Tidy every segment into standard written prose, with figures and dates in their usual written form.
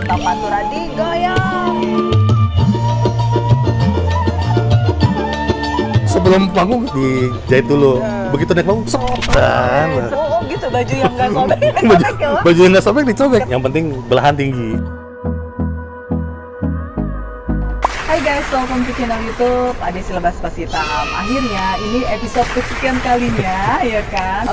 Bintang Pantura digoyang. Sebelum panggung dijahit dulu. Begitu naik panggung, sobek. Oh gitu, baju yang nggak sobek. Baju yang nggak sobek dicobek. Yang penting belahan tinggi. Hai guys, welcome to channel YouTube Adesi Lebas Pas Hitam. Akhirnya ini episode kesekian kalinya, ya kan?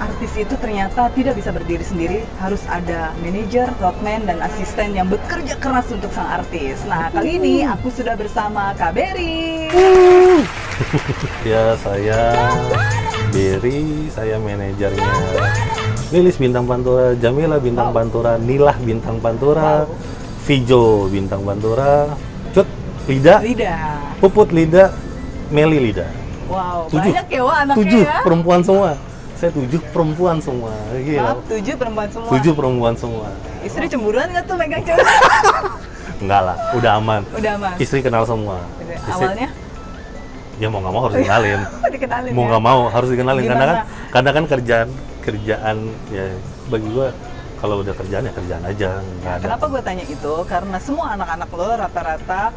Artis itu ternyata tidak bisa berdiri sendiri, harus ada manajer, roadman, dan asisten yang bekerja keras untuk sang artis. Nah, kali ini aku sudah bersama Kak Berry. Ya, saya Berry, saya manajernya Lilis Bintang Pantura, Jamila Bintang Pantura, Nilah Bintang Pantura, Vijo Bintang Pantura, Cut Lida, Puput Lida, Meli Lida. Wow, 7. banyak ya wah anaknya 7 ya. perempuan semua. Saya 7 perempuan semua. Gila. Maaf, 7 perempuan semua. 7 perempuan semua. Istri cemburuan nggak tuh megang cewek? Enggak lah, udah aman. Udah aman. Istri kenal semua. Awalnya? Ya mau nggak mau harus dikenalin. Dikenalin Mau ya? nggak mau harus dikenalin Gimana? karena kan kerjaan ya bagi gua kalau udah kerjaan ya kerjaan aja, nggak ada. Kenapa gue tanya itu? Karena semua anak-anak lo rata-rata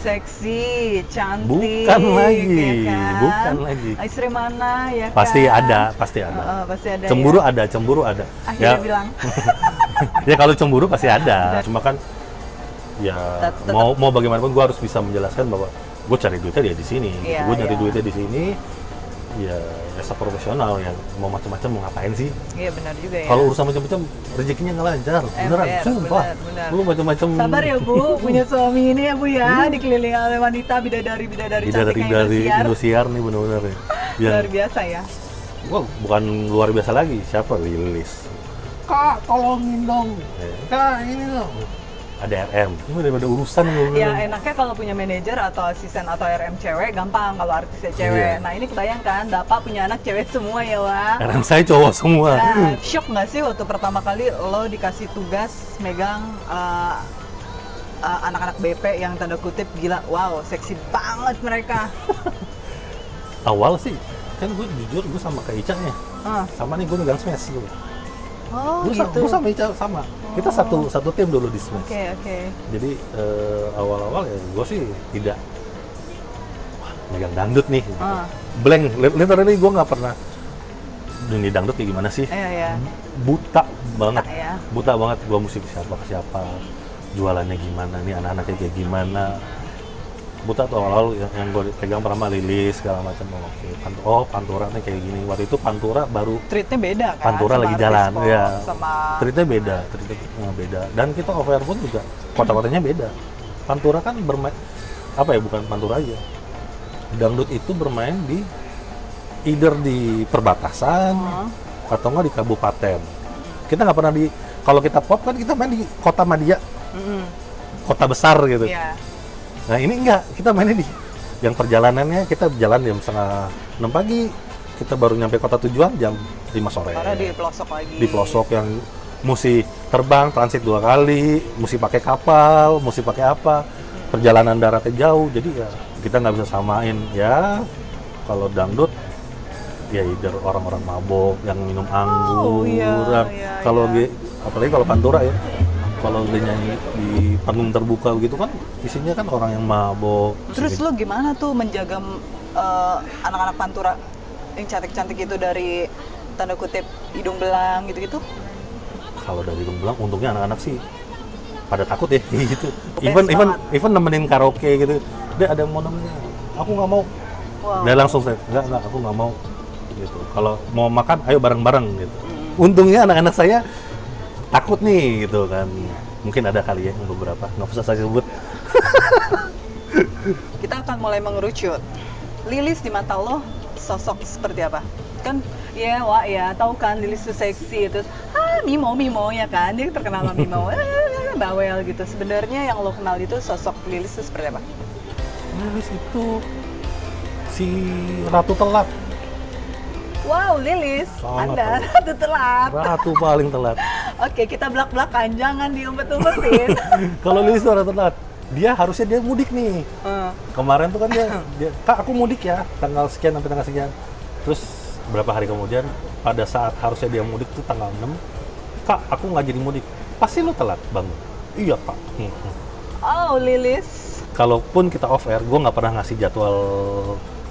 seksi, cantik, Bukan lagi, ya kan? bukan lagi. Istri mana ya Pasti kan? ada, pasti ada. Pasti ada. Cemburu ya? ada, cemburu ada. Akhirnya bilang. Ya kalau cemburu pasti ada. Cuma kan ya Tetep. mau bagaimanapun gue harus bisa menjelaskan bahwa gue cari duitnya dia di sini. Iya, Gue nyari iya. duitnya di sini. Ya, asa profesional yang mau macam-macam mau ngapain sih? Iya benar juga ya. Kalau urusan macam-macam rezekinya nggak lancar, beneran, sumpah. bener. Lu macam-macam. Sabar ya Bu, punya suami ini ya Bu ya, dikelilingi oleh wanita bidadari cantik Dari kayak Indosiar nih bener-bener ya. Yang, luar biasa ya. wah, bukan luar biasa lagi, siapa? Lilis. Kak, tolongin dong. Kak, ini dong. Ada RM, ini ada urusan gue Ya enaknya kalau punya manajer atau asisten atau RM cewek gampang, kalau artisnya cewek. Iya. Nah ini kebayangkan, Bapak punya anak cewek semua ya Wak. RM saya cowok semua. Nah, shock nggak sih waktu pertama kali lo dikasih tugas megang anak-anak BP yang tanda kutip gila, wow seksi banget mereka. Awal sih, kan gue jujur gue sama Kak Ica ya. Sama nih gue megang Smash dulu. Oh Gue gitu. sama Ica sama. Kita satu tim dulu di Smash. Oke. Jadi awal-awal ya gue sih tidak wah, megang dangdut nih. Blank, literally gue nggak pernah dunia dangdut kayak gimana sih? Iya. Buta banget, Ya. buta banget. Gue mesti siapa ke siapa, jualannya gimana nih, anak-anaknya kayak gimana. Buta tuh awal-awal yang gue pegang pertama Lilis segala macam. Pantura nih kayak gini. Waktu itu Pantura baru Treatnya beda kan? Pantura sama lagi artis jalan, pop, ya. sama Treatnya beda. Dan kita over pun juga kota-kotanya beda. Pantura kan bermain apa ya? Bukan Pantura aja. Dangdut itu bermain di either di perbatasan atau enggak di kabupaten. Kita nggak pernah kalau kita pop kan kita main di kota madya, kota besar gitu. Iya. Nah ini enggak, kita mainnya di yang perjalanannya kita jalan jam 5:30 pagi, kita baru nyampe kota tujuan jam 5 sore. Karena di pelosok lagi. Di pelosok yang mesti terbang transit 2 kali, mesti pakai kapal, mesti pakai apa, perjalanan daratnya jauh, jadi ya kita nggak bisa samain ya. Kalau dangdut ya either orang-orang mabok yang minum anggur, iya, kalau iya. apalagi kalau Pantura ya. Kalau udah nyanyi di panggung terbuka gitu kan isinya kan orang yang mabok. Terus lo gimana tuh menjaga anak-anak Pantura yang cantik-cantik itu dari tanda kutip hidung belang gitu-gitu? Kalau dari hidung belang untungnya anak-anak sih pada takut ya gitu. Banget. Even nemenin karaoke gitu. Dia ada yang mau nemenin. Aku nggak mau. Wow. Dia langsung saya, enggak aku nggak mau gitu. Kalau mau makan ayo bareng-bareng gitu. Untungnya anak-anak saya takut nih gitu kan. Mungkin ada kali ya yang beberapa, nggak usah saya sebut. Kita akan mulai mengerucut. Lilis di mata lo sosok seperti apa? Kan ya Wak ya, tahu kan Lilis tuh seksi, terus Mimo ya kan, dia terkenal sama Mimo, bawel gitu. Sebenarnya yang lo kenal itu sosok Lilis itu seperti apa? Lilis itu si Ratu Telat. Wow, Lilis, Sangat Anda telat. ratu telat. Ratu paling telat. Oke, kita belak-belakan, jangan diumpet-umpetin. Kalau Lilis itu Ratu Telat, dia harusnya dia mudik nih. Kemarin tuh kan dia Kak aku mudik ya tanggal sekian sampai tanggal sekian. Terus berapa hari kemudian pada saat harusnya dia mudik tuh tanggal 6, Kak aku nggak jadi mudik. pasti lu telat bangun. Iya pak. Oh, Lilis. Kalaupun kita off air, gue nggak pernah ngasih jadwal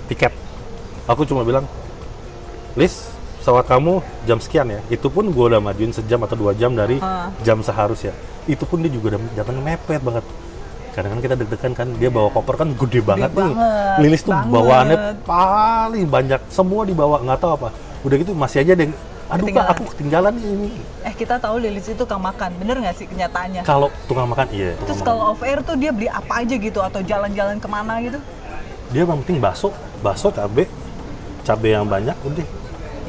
tiket. Aku cuma bilang, Lis, pesawat kamu jam sekian ya. Itu pun gue udah majuin sejam atau 2 jam dari jam seharusnya. Itu pun dia juga udah datang mepet banget. Kadang-kadang kita deg-degan kan, dia bawa koper kan gede banget nih. Lilis tuh bawaannya paling banyak, semua dibawa, nggak tahu apa. Udah gitu masih aja deh, aduh kak aku ketinggalan nih ini. Kita tahu Lilis itu tukang makan, bener nggak sih kenyataannya? Kalau tukang makan iya. Terus kalau off air tuh dia beli apa aja gitu atau jalan-jalan kemana gitu? Dia yang penting bakso cabe yang banyak udah.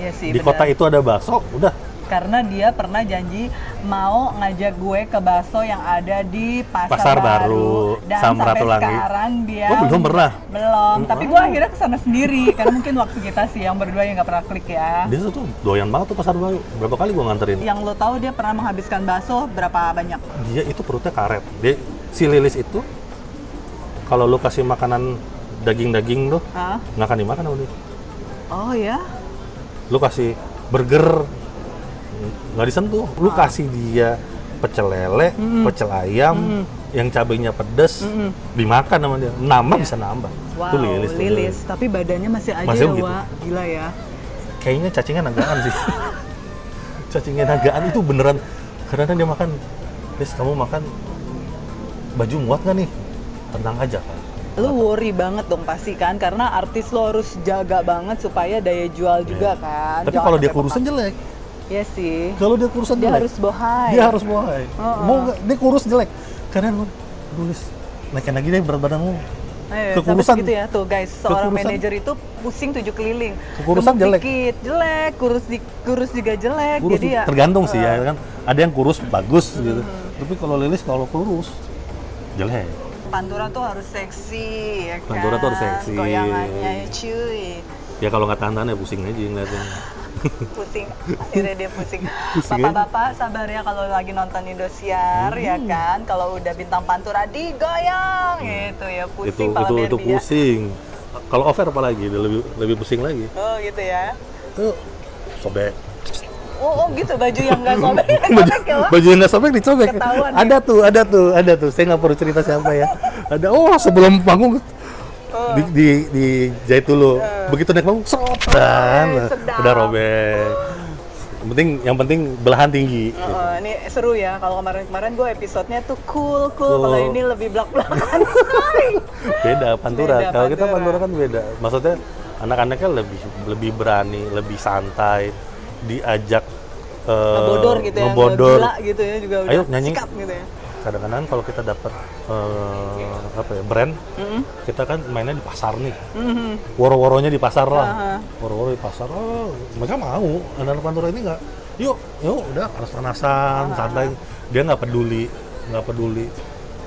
Iya sih. Di kota itu ada bakso, udah. Karena dia pernah janji mau ngajak gue ke bakso yang ada di Pasar Baru. Dan sampai sekarang dia belum pernah. Belum, tapi gue akhirnya kesana sendiri karena mungkin waktu kita sih yang berdua yang nggak pernah klik ya. Dia tuh doyan banget tuh Pasar Baru. Berapa kali gue nganterin. Yang lo tahu dia pernah menghabiskan bakso berapa banyak? Dia itu perutnya karet. Si Lilis itu kalau lu kasih makanan daging-daging tuh nggak akan dimakan sama dia. Oh ya? Lu kasih burger nggak disentuh, lu kasih dia pecel lele, pecel ayam, yang cabenya pedes, dimakan sama dia, nambah bisa nambah. Wow, Itu Lilis, Lilis. Tapi badannya masih aja masih ya, begitu. Wak. Gila ya. Kayaknya cacingnya nagaan sih. Cacingnya nagaan itu beneran, kadang-kadang dia makan, Lilis kamu makan, baju muat nggak nih? Tenang aja kan. Lu worry banget dong pasti kan, karena artis lo harus jaga banget supaya daya jual juga kan. Tapi Jangan kalau dia sampai kurusan jelek. Iya sih. Kalau dia kurusan Dia jelek. harus bohai. Dia harus bohai. Mau nggak? Dia kurus jelek. Karena lu tulis naikin lagi deh berat badanmu. Kekurusan gitu ya tuh guys, seorang kekurusan. manajer itu pusing 7 keliling. Kekurusan Gemuk jelek. dikit, jelek, kurus juga jelek. Kurus Jadi ya tergantung sih ya kan. Ada yang kurus bagus gitu. Tapi kalau Lilis kalau kurus jelek. Pantura tuh harus seksi ya kan. Pantura tuh harus seksi. Goyangannya cuy. Ya kalau nggak tahan ya pusing aja ngeliatnya. Pusing, akhirnya dia pusing. Pusing Bapak-bapak sabar ya kalau lagi nonton Indosiar ya kan. Kalau udah bintang Pantura digoyang gitu ya, pusing pala itu Barbie ya. pusing. Kalau over apalagi dia lebih pusing lagi. Oh gitu ya. Sobek. Oh gitu, baju yang nggak sobek ya. Baju yang nggak sobek dicobek. Ketahuan, ada tuh. Saya nggak perlu cerita siapa ya. Ada. Sebelum panggung dijahit dulu. Begitu naik panggung, udah robek. Yang penting belahan tinggi. Gitu. Ini seru ya. Kalau kemarin gue episodenya tuh cool. Kalau ini lebih belak-belakan. Beda Pantura. Beda, Kalau kita Pantura. Pantura kan beda. Maksudnya anak-anaknya lebih berani, lebih santai. Diajak Ngebodor gitu ya, ngebodor. gila gitu ya juga udah Ayo nyanyi. sikap gitu ya. Kadang-kadang kalau kita dapat brand, kita kan mainnya di pasar nih. Woro-woronya di pasar lah. Woro-woro di pasar. Mereka mau. Anak-anak Pantura ini nggak. Yuk, udah panas-panasan, santai. Dia nggak peduli.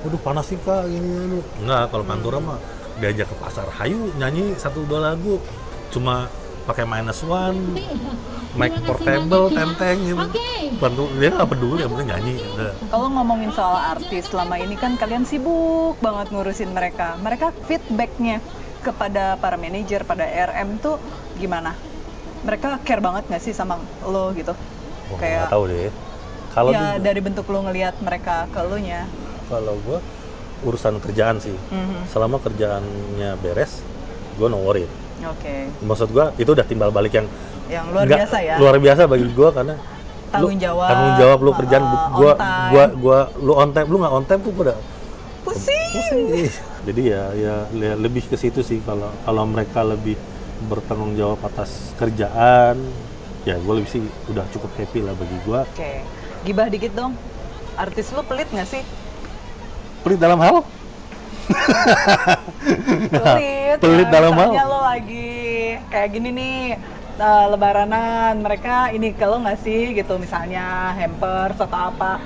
Waduh panas sih kak, ini. Nggak, kalau Pantura mah diajak ke pasar. Hayu nyanyi 1-2 lagu. Cuma pakai -1, mic portable, tenteng gitu. Dia nggak peduli, yang penting nyanyi. Udah. Kalau ngomongin soal artis, selama ini kan kalian sibuk banget ngurusin mereka. Mereka feedbacknya kepada para manajer, pada RM tuh gimana? Mereka care banget nggak sih sama lo gitu? Nggak tahu deh. Kalau ya dari bentuk lo ngelihat mereka ke lo nya. Kalau gue urusan kerjaan sih. Selama kerjaannya beres, gue no worry. Oke. Maksud gue itu udah timbal balik yang luar biasa ya. Luar biasa bagi gue karena tanggung jawab lu kerjaan lu on time, lu nggak on time tuh gue udah pusing. Jadi ya lebih ke situ sih, kalau mereka lebih bertanggung jawab atas kerjaan, ya gue lebih sih udah cukup happy lah bagi gue. Oke. Gibah dikit dong. Artis lu pelit nggak sih? Pelit dalam hal? Pelit dalam hal. Misalnya lo lagi kayak gini nih, lebaranan, mereka ini ke lo nggak sih gitu, misalnya hampers atau apa.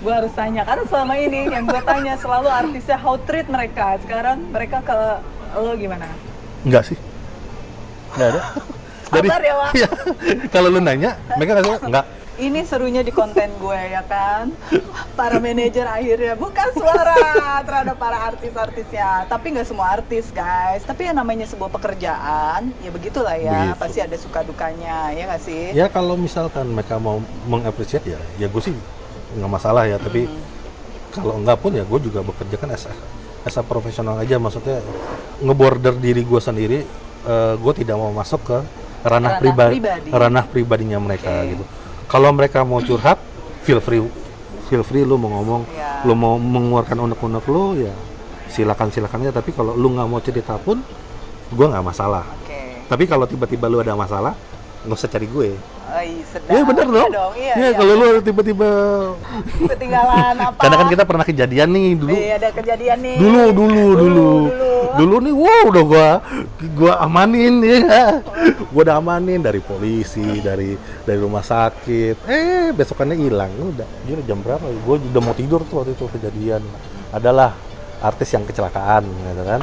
Gue harus tanya, karena selama ini yang gue tanya selalu artisnya how treat mereka. Sekarang mereka ke lo gimana? Enggak sih, nggak ada. Sabar ya, Wak. Iya. Kalau lu nanya, mereka nggak enggak. Ini serunya di konten gue ya kan. Para manajer akhirnya bukan suara terhadap para artis-artisnya. Tapi nggak semua artis guys. Tapi yang namanya sebuah pekerjaan, ya begitulah ya. Begitu. Pasti ada suka dukanya, ya nggak sih? Ya kalau misalkan mereka mau mengapresiasi ya gue sih nggak masalah ya, tapi kalau enggak pun ya gue juga bekerja kan as a profesional aja, maksudnya ngeborder diri gue sendiri. Gue tidak mau masuk ke ranah pribadinya mereka gitu. Kalau mereka mau curhat, feel free lu mau ngomong, lu mau mengeluarkan unek-unek lu ya silakan aja. Tapi kalau lu nggak mau cerita pun, gue nggak masalah. Tapi kalau tiba-tiba lu ada masalah, nggak usah cari gue. Iya bener dong. Iya kalau lu tiba-tiba ketinggalan apa? Karena kan kita pernah kejadian nih dulu. Iya ada kejadian nih. Dulu nih, wow udah gua amanin ya. Gua udah amanin dari polisi, dari rumah sakit. Besokannya hilang. Udah, gila jam berapa? Gua udah mau tidur tuh waktu itu kejadian. Adalah artis yang kecelakaan, gitu kan?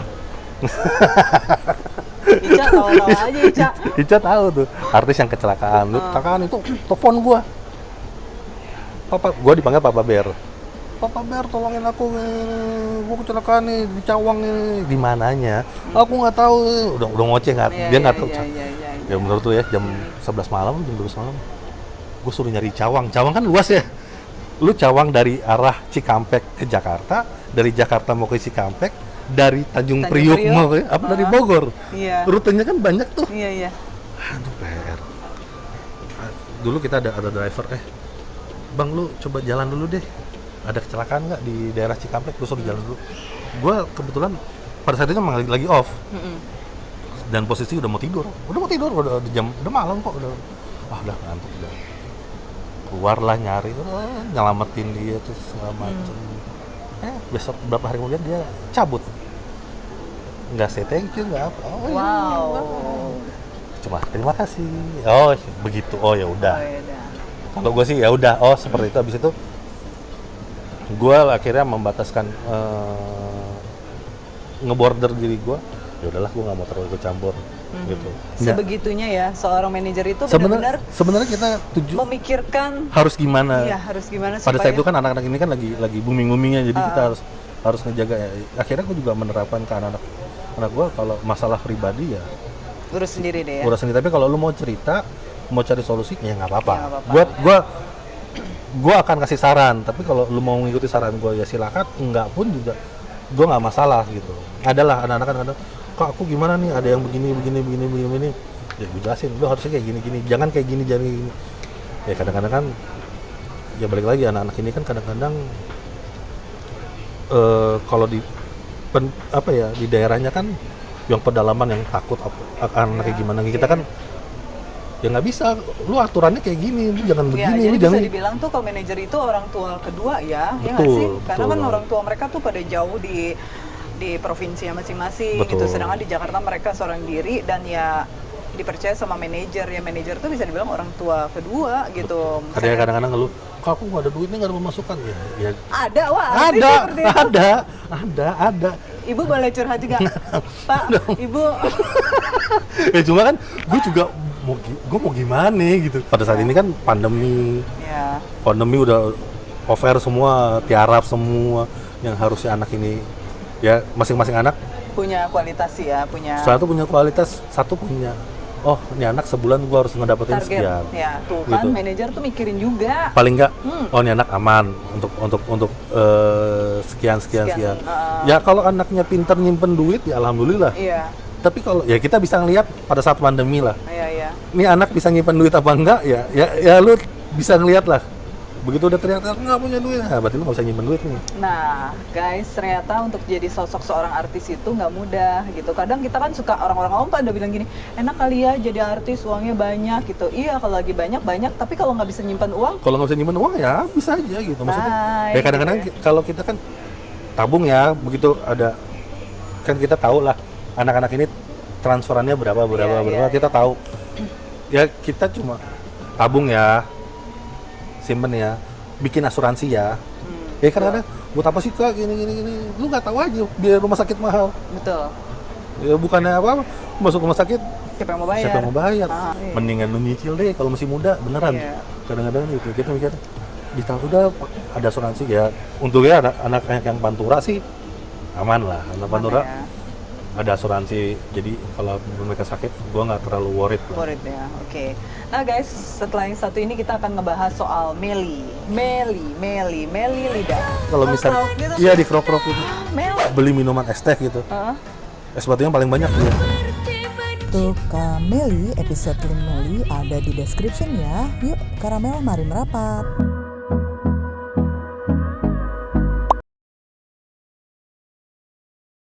Ica tahu aja Ica. Ica tahu tuh artis yang kecelakaan. Kecelakaan itu telepon gua. Gua dipanggil Papa Bear. Papa Bear tolongin aku, gua kecelakaan nih di Cawang nih. Di mananya? Aku nggak tahu. Udah ngoceh nggak? Dia nggak tahu. Ya menurut tuh ya jam 11 malam, jam 12 malam. Gua suruh nyari Cawang. Cawang kan luas ya. Lu Cawang dari arah Cikampek ke Jakarta, dari Jakarta mau ke Cikampek, dari Tanjung Priuk mau ke dari Bogor. Iya. Rutenya kan banyak tuh. Iya. Aduh PR. Dulu kita ada driver, Bang lu coba jalan dulu deh. Ada kecelakaan nggak di daerah Cikampek? Lu suruh jalan dulu. Gua kebetulan pada saat itu memang lagi off. Dan posisi udah mau tidur, udah jam, udah malam kok, udah ngantuk udah. Keluarlah nyari, nyelamatin dia terus segala macem. Besok berapa hari kemudian dia cabut, nggak say thank you, nggak apa. Cuma terima kasih. Oh begitu. Oh ya udah. Kalau gue sih ya udah. Oh seperti itu. Habis itu gue akhirnya membataskan ngeborder diri gue. Ya udahlah, gue nggak mau terlalu ikut campur. Gitu. Sebegitunya ya seorang manajer itu benar-benar. Sebenarnya kita memikirkan harus gimana. Iya harus gimana. Pada saat itu kan anak-anak ini kan lagi booming-boomingnya, jadi kita harus ngejaga ya. Akhirnya gue juga menerapkan ke anak gue kalau masalah pribadi ya urus sendiri deh ya. Urus sendiri, tapi kalau lu mau cerita, mau cari solusi ya nggak apa-apa. Gue akan kasih saran, tapi kalau lu mau mengikuti saran gue ya silakan, enggak pun juga gue nggak masalah gitu. Adalah anak-anak kan ada, kok aku gimana nih, ada yang begini ya gue jelasin, lu harusnya kayak gini, jangan kayak gini. Ya kadang-kadang kan ya balik lagi, anak-anak ini kan kadang-kadang kalau di di daerahnya kan yang pedalaman yang takut akan kayak gimana, kita kan ya nggak bisa, lu aturannya kayak gini, lu jangan begini. Jadi jangan bisa dibilang tuh kalau manajer itu orang tua kedua ya, betul, ya nggak sih? Karena betul. Kan orang tua mereka tuh pada jauh di provinsi masing-masing gitu, sedangkan di Jakarta mereka seorang diri dan ya dipercaya sama manajer. Ya manajer tuh bisa dibilang orang tua kedua gitu. Ada kadang-kadang ngeluh, kok aku nggak ada duitnya, nggak ada pemasukan ya. Ada. Ibu boleh curhat juga, Pak. Ibu. Ya cuma kan, gue mau gimana gitu. Pada saat ini kan pandemi udah over semua, tiarap semua, yang harusnya anak ini ya masing-masing anak punya kualitas ya, satu punya kualitas, satu punya ini anak sebulan gue harus ngedapetin target. Sekian. Ya, tuh kan gitu. manajer tuh mikirin juga. Paling enggak, ini anak aman untuk sekian. Ya kalau anaknya pintar nyimpen duit ya alhamdulillah. Iya. Tapi kalau ya kita bisa ngelihat pada saat pandemi lah. Iya. Ini anak bisa nyimpen duit apa enggak ya lu bisa ngelihat lah. Begitu udah ternyata nggak punya duit, berarti lu nggak bisa nyimpen duit nih. Nah guys, ternyata untuk jadi sosok seorang artis itu nggak mudah gitu. Kadang kita kan suka, orang-orang awam pada bilang gini, enak kali ya jadi artis, uangnya banyak gitu. Iya kalau lagi banyak, tapi kalau nggak bisa nyimpan uang, kalau nggak bisa nyimpan uang ya bisa aja gitu. Maksudnya ya kadang-kadang kalau kita kan tabung ya, begitu ada, kan kita tahu lah anak-anak ini transferannya berapa, kita tahu. Ya kita cuma tabung ya, simpen ya, bikin asuransi ya. Ya kadang-kadang buat apa sih Kak gini, lu nggak tahu aja biar rumah sakit mahal. Betul. Ya bukannya apa, masuk rumah sakit siapa yang mau bayar? Iya. Mendingan lu nyicil deh kalau masih muda, beneran. Iya. Kadang-kadang gitu kita mikir, udah ada asuransi ya. Untungnya anak yang Pantura sih aman lah, anak Pantura. ada asuransi, jadi kalau mereka sakit gue nggak terlalu worried lah. Worried ya, oke. Nah guys, setelah yang satu ini kita akan ngebahas soal Meli lidah. Kalau misalnya Krok-krok gitu. iya di krok-krok gitu, Mel. beli minuman es teh gitu, Heeh. es batunya paling banyak dia. Untuk Meli, episode Meli ada di description ya. Yuk, karamel mari merapat.